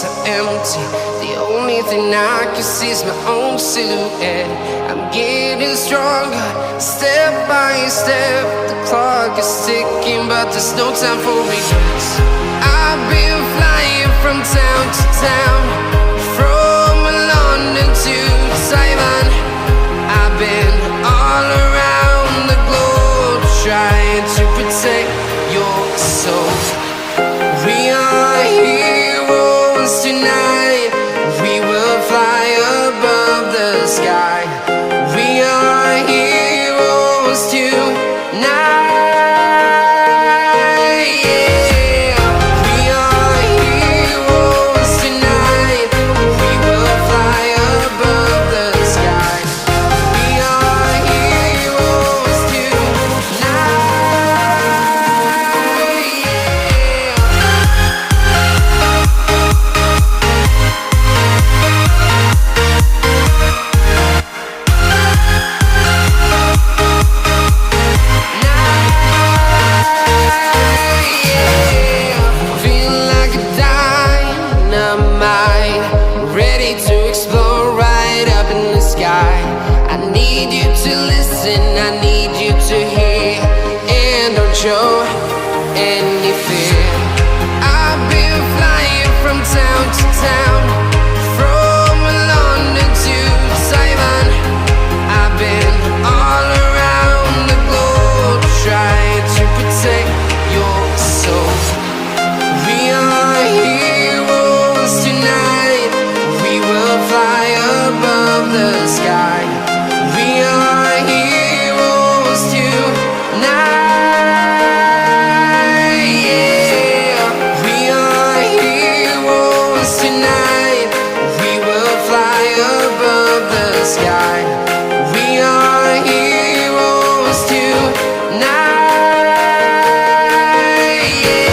so empty. The only thing I can see is my own silhouette. I'm getting stronger, step by step. The clock is ticking, but there's no time for regrets. I've been flying from town to town, from London to Taiwan. I've been all around the globe, trying to protect your soul. We are heroes tonight. We will fly above the sky. We are heroes tonight. Yeah. We are heroes tonight. We will fly above the sky. We are heroes tonight. Ready to explore right up in the sky. I need you to listen, I need you to hear, and don't show any fear. I've been flying from town to town, from London to Taiwan. I've been all around the globe, trying to protect your soul. We are heroes tonight. We will fly above the sky. We are heroes tonight. Yeah. We are heroes tonight. We will fly above the sky. We are heroes tonight. Yeah.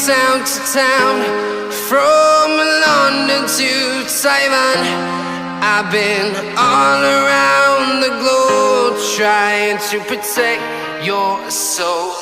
Town to town, from London to Taiwan. I've been all around the globe, trying to protect your soul.